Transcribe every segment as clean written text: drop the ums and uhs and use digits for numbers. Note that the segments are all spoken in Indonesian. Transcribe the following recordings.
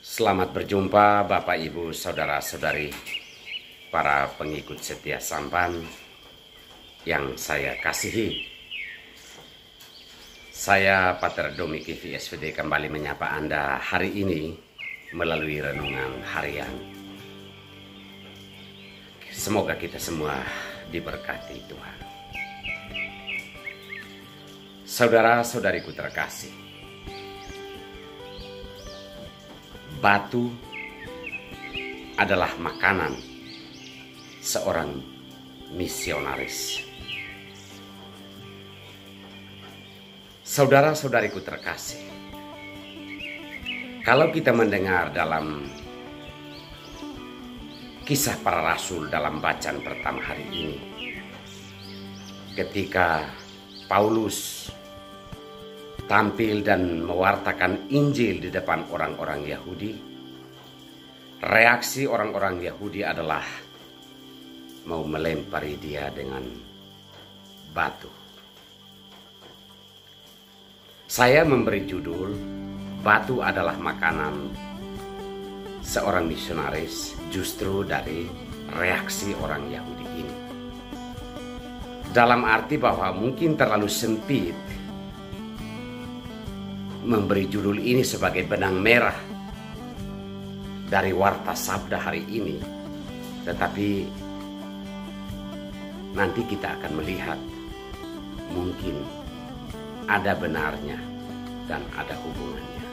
Selamat berjumpa Bapak Ibu Saudara-saudari, para pengikut setia Sampan yang saya kasihi. Saya Pater Domiki VSVD kembali menyapa Anda hari ini melalui renungan harian. Semoga kita semua diberkati Tuhan. Saudara-saudariku terkasih, batu adalah makanan seorang misionaris. Saudara-saudariku terkasih, kalau kita mendengar dalam kisah para rasul dalam bacaan pertama hari ini, ketika Paulus tampil dan mewartakan Injil di depan orang-orang Yahudi, reaksi orang-orang Yahudi adalah mau melempari dia dengan batu. Saya memberi judul, batu adalah makanan seorang misionaris, justru dari reaksi orang Yahudi ini. Dalam arti bahwa mungkin terlalu sempit memberi judul ini sebagai benang merah dari warta sabda hari ini, tetapi nanti kita akan melihat mungkin ada benarnya dan ada hubungannya.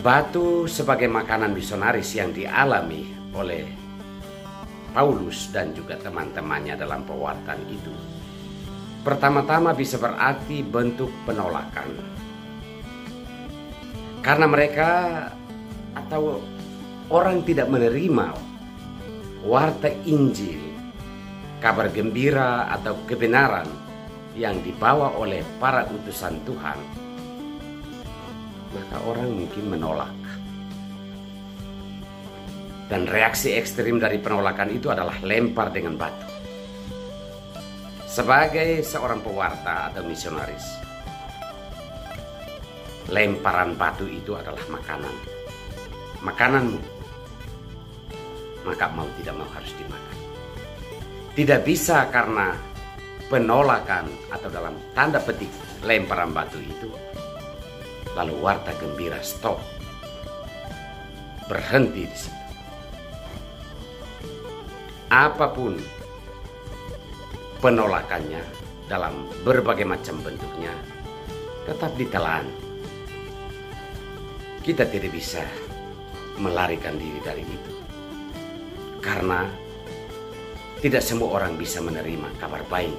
Batu sebagai makanan misionaris yang dialami oleh Paulus dan juga teman-temannya dalam pewartaan itu, pertama-tama bisa berarti bentuk penolakan. Karena mereka atau orang tidak menerima warta Injil, kabar gembira atau kebenaran yang dibawa oleh para utusan Tuhan, maka orang mungkin menolak. Dan reaksi ekstrim dari penolakan itu adalah lempar dengan batu. Sebagai seorang pewarta atau misionaris, lemparan batu itu adalah makananmu, maka mau tidak mau harus dimakan. Tidak bisa karena penolakan atau dalam tanda petik lemparan batu itu, lalu warta gembira stop, berhenti di situ. Apapun penolakannya dalam berbagai macam bentuknya, tetap ditelan. Kita tidak bisa melarikan diri dari itu, karena tidak semua orang bisa menerima kabar baik,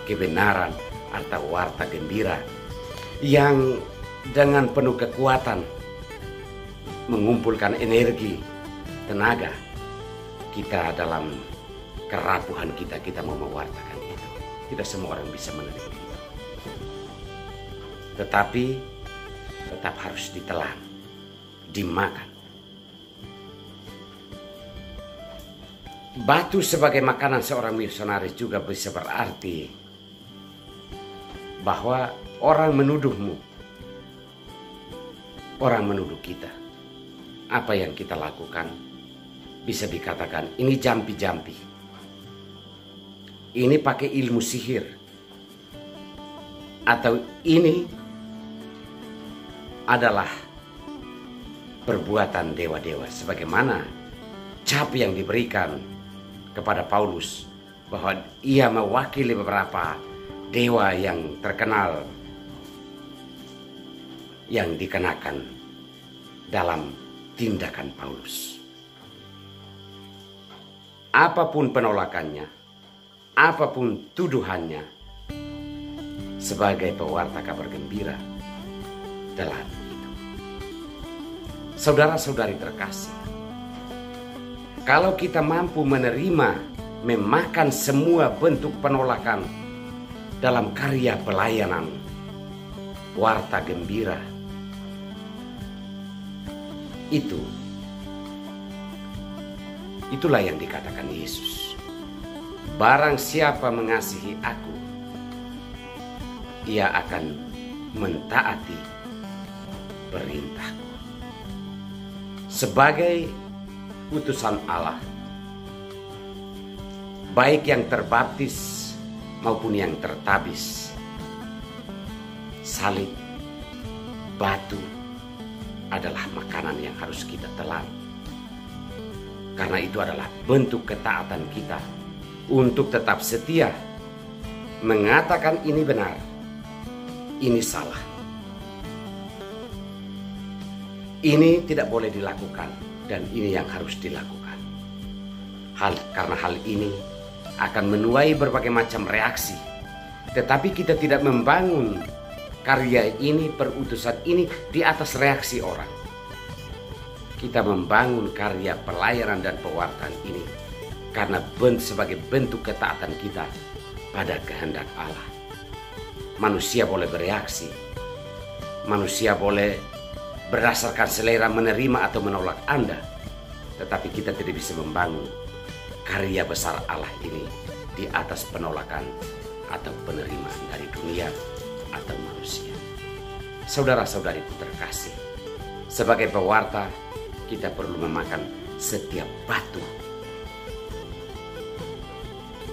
kebenaran, atau warta gembira yang dengan penuh kekuatan mengumpulkan energi, tenaga kita dalam kerapuhan kita mau mewartakan itu. Tidak semua orang bisa menerima itu. Tetapi tetap harus ditelan, dimakan. Batu sebagai makanan seorang misionaris juga bisa berarti bahwa orang menuduhmu, orang menuduh kita. Apa yang kita lakukan bisa dikatakan ini jampi-jampi. Ini pakai ilmu sihir, atau ini adalah perbuatan dewa-dewa, sebagaimana cap yang diberikan kepada Paulus bahwa ia mewakili beberapa dewa yang terkenal yang dikenakan dalam tindakan Paulus. Apapun penolakannya, apapun tuduhannya, sebagai pewarta kabar gembira telan itu. Saudara-saudari terkasih, kalau kita mampu menerima, memakan semua bentuk penolakan dalam karya pelayanan warta gembira, itulah yang dikatakan Yesus. Barang siapa mengasihi aku, ia akan mentaati perintahku. Sebagai utusan Allah, baik yang terbaptis maupun yang tertabis, salib, batu adalah makanan yang harus kita telan. Karena itu adalah bentuk ketaatan kita untuk tetap setia, mengatakan ini benar, ini salah, ini tidak boleh dilakukan, dan ini yang harus dilakukan. Karena hal ini akan menuai berbagai macam reaksi. Tetapi kita tidak membangun karya ini, perutusan ini di atas reaksi orang. Kita membangun karya pelayanan dan pewartaan ini karena sebagai bentuk ketaatan kita pada kehendak Allah. Manusia boleh bereaksi, manusia boleh berdasarkan selera menerima atau menolak Anda, tetapi kita tidak bisa membangun karya besar Allah ini di atas penolakan atau penerimaan dari dunia atau manusia. Saudara-saudariku terkasih, sebagai pewarta kita perlu memakan setiap batu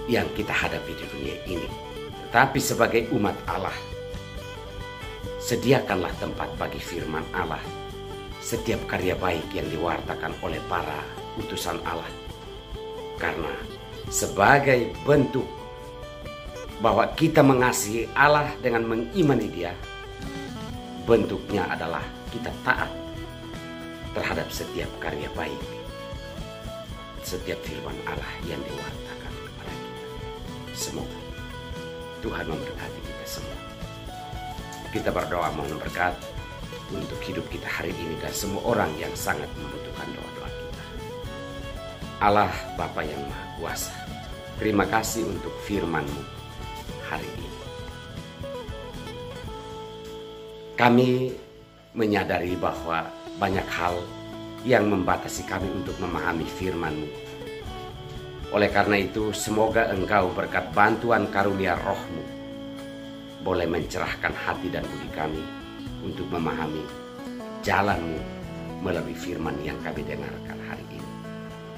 yang kita hadapi di dunia ini. Tetapi sebagai umat Allah, sediakanlah tempat bagi firman Allah, setiap karya baik yang diwartakan oleh para utusan Allah. Karena sebagai bentuk bahwa kita mengasihi Allah dengan mengimani Dia, bentuknya adalah kita taat terhadap setiap karya baik, setiap firman Allah yang diwartakan kepada kita. Semoga Tuhan memberkati kita semua. Kita berdoa mohon berkat untuk hidup kita hari ini dan semua orang yang sangat membutuhkan doa-doa kita. Allah Bapa yang Maha Kuasa, terima kasih untuk firman-Mu hari ini. Kami menyadari bahwa banyak hal yang membatasi kami untuk memahami firman-Mu. Oleh karena itu, semoga Engkau berkat bantuan karunia Roh-Mu boleh mencerahkan hati dan budi kami untuk memahami jalan-Mu melalui firman yang kami dengarkan hari ini.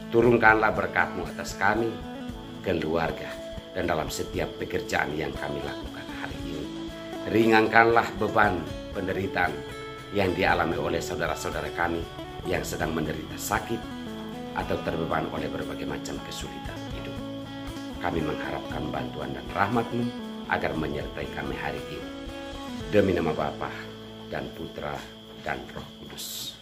Turunkanlah berkat-Mu atas kami, keluarga, dan dalam setiap pekerjaan yang kami lakukan hari ini. Ringankanlah beban penderitaan yang dialami oleh saudara-saudara kami yang sedang menderita sakit atau terbeban oleh berbagai macam kesulitan hidup. Kami mengharapkan bantuan dan rahmat-Mu agar menyertai kami hari ini. Demi nama Bapa dan Putra dan Roh Kudus.